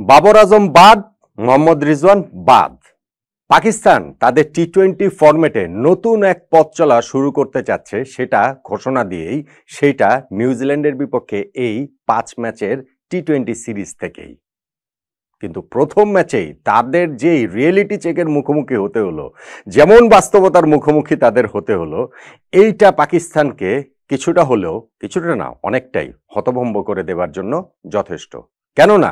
বাবর আজম বাদ, মোহাম্মদ রিজওয়ান বাদ। পাকিস্তান তাদের টি-20 ফরম্যাটে নতুন এক পথ চলা শুরু করতে চাচ্ছে, সেটা ঘোষণা দিয়েই সেটা নিউজিল্যান্ডের বিপক্ষে এই 5 ম্যাচের টি-20 সিরিজ থেকেই। কিন্তু প্রথম ম্যাচেই তাদের যে রিয়েলিটি চেকের মুখোমুখি হতে হলো, যেমন বাস্তবতার মুখোমুখি তাদের হতে হলো, এইটা পাকিস্তানকে কিছুটা হলেও, কিছুটা না অনেকটাই হতভম্ব করে দেওয়ার জন্য যথেষ্ট। কেননা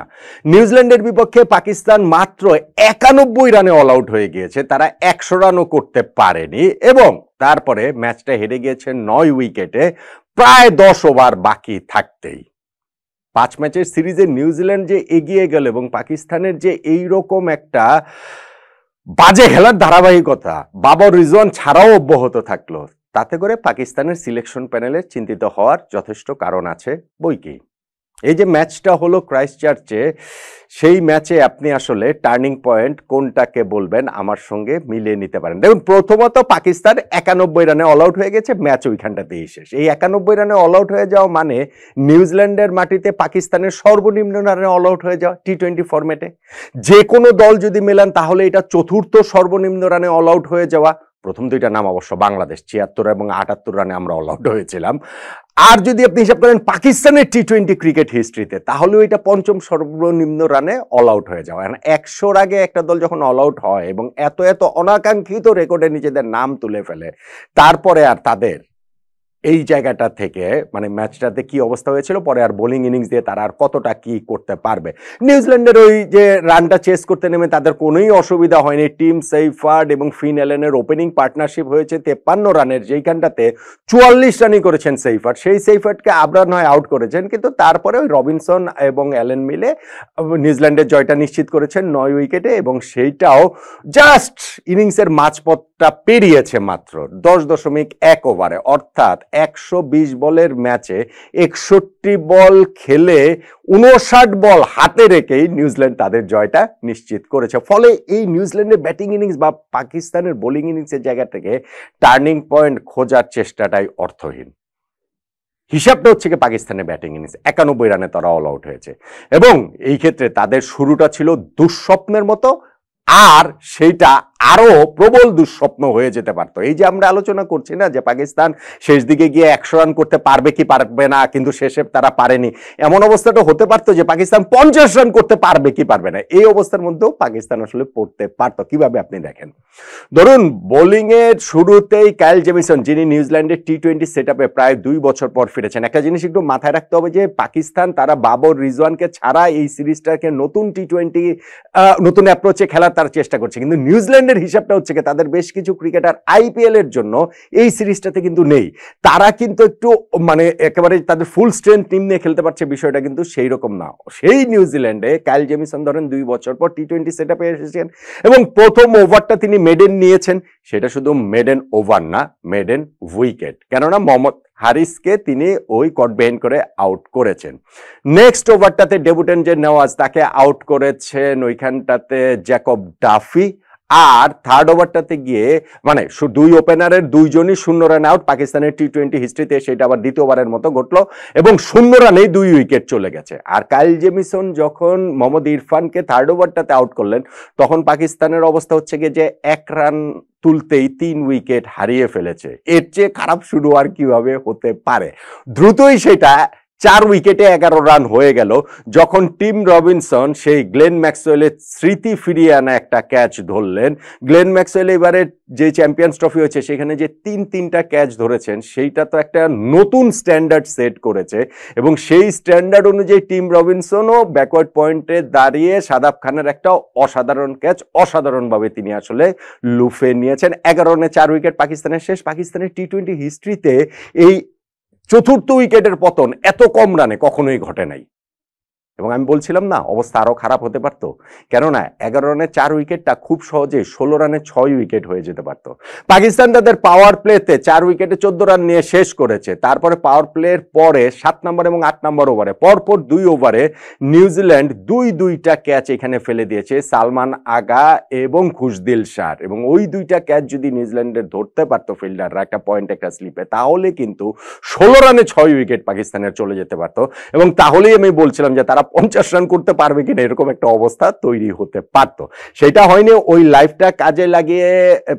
নিউজিল্যান্ডের বিপক্ষে পাকিস্তান মাত্র 91 রানে অল আউট হয়ে গিয়েছে, তারা 100 রানও করতে পারেনি এবং তারপরে ম্যাচটা হেরে গিয়েছে 9 উইকেটে প্রায় 10 ওভার বাকি থাকতেই। 5 ম্যাচের সিরিজে নিউজিল্যান্ড যে এগিয়ে গেল এবং পাকিস্তানের যে এইরকম একটা বাজে খেলার ধারাবাহিকতা বাবর রিজওয়ান ছাড়াও অব্যাহত থাকলো, তাতে করে পাকিস্তানের সিলেকশন প্যানেলে চিন্তিত হওয়ার যথেষ্ট কারণ আছে বইকি। এই যে ম্যাচটা হলো ক্রাইস্টচার্চে, সেই ম্যাচে আপনি আসলে টার্নিং পয়েন্ট কোনটাকে বলবেন আমার সঙ্গে মিলিয়ে নিতে পারেন। দেখুন, প্রথমত পাকিস্তান 91 রানে অল আউট হয়ে গেছে, ম্যাচ ওইখানটাতেই শেষ। এই 91 রানে অল আউট হয়ে যাওয়া মানে নিউজিল্যান্ডের মাটিতে পাকিস্তানের সর্বনিম্ন রানে অল আউট হয়ে যাওয়া টি-20 ফরম্যাটে। যে কোনো দল যদি মেলান তাহলে এটা চতুর্থ সর্বনিম্ন রানে অল আউট হয়ে যাওয়া। প্রথম দুইটা নাম অবশ্য বাংলাদেশ, 76 এবং 78 রানে আমরা অল আউট হয়েছিলাম। আর যদি আপনি হিসাব করেন পাকিস্তানের টি-20 ক্রিকেট হিস্ট্রিতে, তাহলেও এটা পঞ্চম সর্বনিম্ন রানে অল আউট হয়ে যাওয়া। 100-র আগে একটা দল যখন অল আউট হয় এবং এত এত অনাকাঙ্ক্ষিত রেকর্ডে নিজেদের নাম তুলে ফেলে, তারপরে আর তাদের এই জায়গাটা থেকে মানে ম্যাচটাতে কি অবস্থা হয়েছিল, পরে আর বোলিং ইনিংস দিয়ে তারা আর কতটা কি করতে পারবে। নিউজিল্যান্ডের ওই যে রানটা চেস করতে নেমে তাদের কোনোই অসুবিধা হয়নি। টিম সেইফার্ড এবং ফিন অ্যালেনের ওপেনিং পার্টনারশিপ হয়েছে 53 রানের, যেইখানটাতে 44 রানই করেছেন সেইফার্ড। সেই সেইফার্ডকে আবরার নয় আউট করেছেন, কিন্তু তারপরে ওই রবিনসন এবং অ্যালেন মিলে নিউজিল্যান্ডের জয়টা নিশ্চিত করেছেন 9 উইকেটে এবং সেইটাও জাস্ট ইনিংসের মাঝপথটা পেরিয়েছে মাত্র 10.1 ওভারে। অর্থাৎ 120 বলের ম্যাচে 61 বল খেলে 59 বল হাতে রেখেই নিউজিল্যান্ড তাদের জয়টা নিশ্চিত করেছে। ফলে এই নিউজিল্যান্ডের ব্যাটিং ইনিংস বা পাকিস্তানের বোলিং ইনিংসের জায়গা থেকে টার্নিং পয়েন্ট খোঁজার চেষ্টাটাই অর্থহীন। হিসাবটা হচ্ছে কি, পাকিস্তানের ব্যাটিং ইনিংস 91 রানে তারা অল আউট হয়েছে এবং এই ক্ষেত্রে তাদের শুরুটা ছিল দুঃস্বপ্নের মতো, আর সেইটা আরো প্রবল দুঃস্বপ্ন হয়ে যেতে পারতো। এই যে আমরা আলোচনা করছি না যে পাকিস্তান শেষ দিকে গিয়ে 100 রান করতে পারবে কি পারবে না, কিন্তু শেষে তারা পারেনি, এমন অবস্থাটা হতে পারতো যে পাকিস্তান 50 রান করতে পারবে কি পারবে না। এই অবস্থার মধ্যেও পাকিস্তান আসলে পড়তে পারতো। কিভাবে আপনি দেখেন, ধরুন বোলিং এর শুরুতেই কাইল জেমিসন, যিনি নিউজিল্যান্ডের টি-20 সেটআপে প্রায় 2 বছর পর ফিরেছেন। একটা জিনিস একটু মাথায় রাখতে হবে যে পাকিস্তান তারা বাবর রিজওয়ানকে ছাড়া এই সিরিজটাকে নতুন টি-20 নতুন অ্যাপ্রোচে খেলার তার চেষ্টা করছে, কিন্তু নিউজিল্যান্ডের হিসাবটা হচ্ছে কি তাদের বেশ কিছু ক্রিকেটার আইপিএল এর জন্য এই সিরিজটাতে কিন্তু নেই। তারা কিন্তু একটু মানে একেবারে তাদের ফুল স্ট্রেংথ টিম নিয়ে খেলতে পারছে, বিষয়টা কিন্তু সেই রকম না। সেই নিউজিল্যান্ডে কাইল জেমিসন ধরেন 2 বছর পর টি-20 সেটআপে এসেছেন এবং প্রথম ওভারটা তিনি মেডেন নিয়েছেন। সেটা শুধু মেডেন ওভার না, মেডেন উইকেট, কেননা মোহাম্মদ হারিসকে তিনি ওই কট বেহেন করে আউট করেছেন। নেক্সট ওভারটাতে ডেবুটেন্ট যে নেওয়াজ, তাকে আউট করেছেন ওইখানটাতে জ্যাকব ডাফি। আর থার্ড ওভারটাতে গিয়ে মানে 2 ওপেনারের 2জনই 0 রান আউট। পাকিস্তানের টি-20 হিস্ট্রিতে সেটা আবার দ্বিতীয় ওভারের মতো ঘটলো এবং 0 রানেই 2 উইকেট চলে গেছে। আর কাইল জেমিসন যখন মোহাম্মদ ইরফানকে থার্ড ওভারটাতে আউট করলেন, তখন পাকিস্তানের অবস্থা হচ্ছে গিয়ে যে 1 রান তুলতেই 3 উইকেট হারিয়ে ফেলেছে। এর চেয়ে খারাপ শুরু আর কিভাবে হতে পারে। দ্রুতই সেটা 4 উইকেটে 11 রান হয়ে গেল যখন টিম রবিনসন সেই গ্লেন ম্যাক্সওয়েলের স্মৃতি ফিরিয়ে আনা একটা ক্যাচ ধরলেন। গ্লেন ম্যাক্সওয়েল এবারে যে চ্যাম্পিয়ন্স ট্রফি হয়েছে সেখানে যে 3টা ক্যাচ ধরেছেন, সেইটা তো একটা নতুন স্ট্যান্ডার্ড সেট করেছে এবং সেই স্ট্যান্ডার্ড অনুযায়ী টিম রবিনসনও ব্যাকওয়ার্ড পয়েন্টে দাঁড়িয়ে সাদাব খানের একটা অসাধারণ ক্যাচ অসাধারণভাবে তিনি আসলে লুফে নিয়েছেন। 11 রানে 4 উইকেট পাকিস্তানের শেষ। পাকিস্তানের টি-20 হিস্ট্রিতে এই চতুর্থ উইকেটের পতন এত কম রানে কখনোই ঘটে নাই এবং আমি বলছিলাম না অবস্থা আরো খারাপ হতে পারতো, কেননা 11 রানে 4 উইকেটটা খুব সহজে 16 রানে 6 উইকেট হয়ে যেতে পারত। পাকিস্তান তাদের পাওয়ার প্লেতে 4 উইকেটে 14 রান নিয়ে শেষ করেছে। তারপরে পাওয়ার প্লের পরে 7 নম্বর এবং 8 নম্বর ওভারে পরপর 2 ওভারে নিউজিল্যান্ড 2টা ক্যাচ এখানে ফেলে দিয়েছে, সালমান আগা এবং খুশদিল শাহ, এবং ওই 2টা ক্যাচ যদি নিউজিল্যান্ডের ধরতে পারতো ফিল্ডাররা একটা পয়েন্ট একটা স্লিপে, তাহলে কিন্তু 16 রানে 6 উইকেট পাকিস্তানের চলে যেতে পারতো এবং তাহলেই আমি বলছিলাম যে তারা 50 রান করতে পারবে কিনা এরকম একটা অবস্থা তৈরি হতে পারতো। সেটা হয়নি। ওই লাইফটা কাজে লাগিয়ে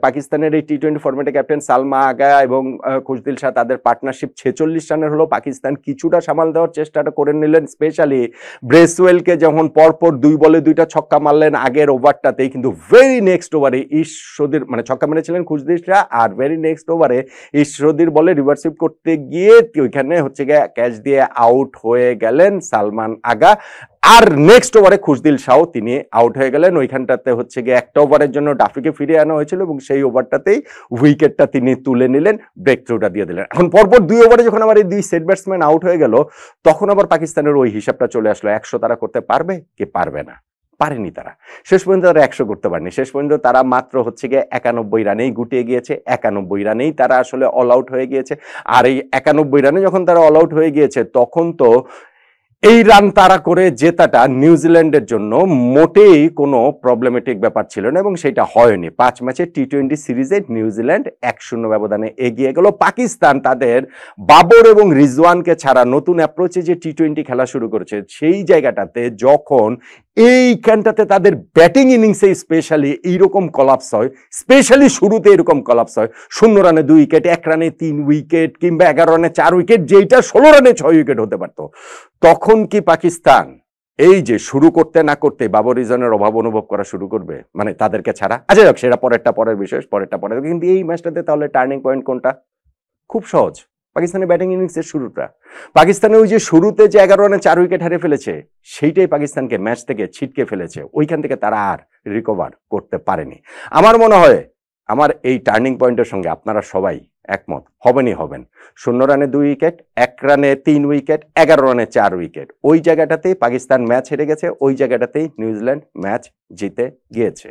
পাকিস্তানের এই টি-20 ফরম্যাটে ক্যাপ্টেন সালমা আগা এবং খুশদিল শাহ তাদের পার্টনারশিপ 46 রানের হলো। পাকিস্তান কিছুটা সামাল দেওয়ার চেষ্টাটা করে নিলেন, স্পেশালি ব্রেসওয়েলকে যখন পরপর 2 বলে 2টা ছক্কা মারলেন আগের ওভারটাতেই, কিন্তু ভেরি নেক্সট ওভারে ঈশ্বরদীর মানে ছক্কা মেরেছিলেন খুশদিল শাহ, আর ভেরি নেক্সট ওভারে ঈশ্বরদীর বলে রিভার্সিভ করতে গিয়ে ওইখানে হচ্ছে গিয়ে ক্যাচ দিয়ে আউট হয়ে গেলেন সালমান আগা। আর নেক্সট ওভারে খুশদিল শাহ তিনি আউট হয়ে গেলেন। ওইখানটাতে হচ্ছে গিয়ে একটা ওভারের জন্য ডাফিকে ফিরিয়ে আনা হয়েছিল এবং সেই ওভারটাতেই উইকেটটা তিনি তুলে নিলেন, ব্রেক থ্রুটা দিয়ে দিলেন। এখন পরপর 2 ওভারে যখন আবার এই 2 সেট ব্যাটসম্যান আউট হয়ে গেল, তখন আবার পাকিস্তানের ওই হিসাবটা চলে আসলো 100 তারা করতে পারবে কি পারবে না। পারেনি তারা, শেষ পর্যন্ত তারা 100 করতে পারেনি। শেষ পর্যন্ত তারা মাত্র হচ্ছে গিয়ে 91 রানেই গুটিয়ে গিয়েছে, 91 রানেই তারা আসলে অল আউট হয়ে গিয়েছে। আর এই 91 রানে যখন তারা অল আউট হয়ে গিয়েছে, তখন তো এই রান তারা করে জেতাটা নিউজিল্যান্ডের জন্য মোটেই কোনো প্রবলেমেটিক ব্যাপার ছিল না এবং সেটা হয়নি। 5 ম্যাচের টি-20 সিরিজে নিউজিল্যান্ড 1-0 ব্যবধানে এগিয়ে গেল। পাকিস্তান তাদের বাবর এবং রিজওয়ানকে ছাড়া নতুন অ্যাপ্রোচে যে টি-20 খেলা শুরু করেছে, সেই জায়গাটাতে যখন এইখানটাতে তাদের ব্যাটিং ইনিংসে স্পেশালি এইরকম কলাপস হয়, স্পেশালি শুরুতে এরকম কলাপস হয়, 0 রানে 2 উইকেট, 1 রানে 3 উইকেট, কিংবা 11 রানে 4 উইকেট, যেটা 16 রানে 6 উইকেট হতে পারতো, তখন কি পাকিস্তান এই যে শুরু করতে না করতে বাবর রিজওয়ানের অভাব অনুভব করা শুরু করবে, মানে তাদেরকে ছাড়া? আচ্ছা যাক, সেটা পরের বিষয়, পরেরটা পরে। কিন্তু এই ম্যাচটাতে তাহলে টার্নিং পয়েন্ট কোনটা? খুব সহজ, পাকিস্তানের ব্যাটিং ইনিংসের শুরুটা। পাকিস্তানের ওই যে শুরুতে যে 11 রানে 4 উইকেট হারিয়ে ফেলেছে, সেইটাই পাকিস্তানকে ম্যাচ থেকে ছিটকে ফেলেছে। ওইখান থেকে তারা আর রিকভার করতে পারেনি। আমার মনে হয় আমার এই টার্নিং পয়েন্টের সঙ্গে আপনারা সবাই একমত হবেন। 0 রানে 2 উইকেট, 1 রানে 3 উইকেট, 11 রানে 4 উইকেট, ওই জায়গাটাতেই পাকিস্তান ম্যাচ হেরে গেছে, ওই জায়গাটাতেই নিউজিল্যান্ড ম্যাচ জিতে গিয়েছে।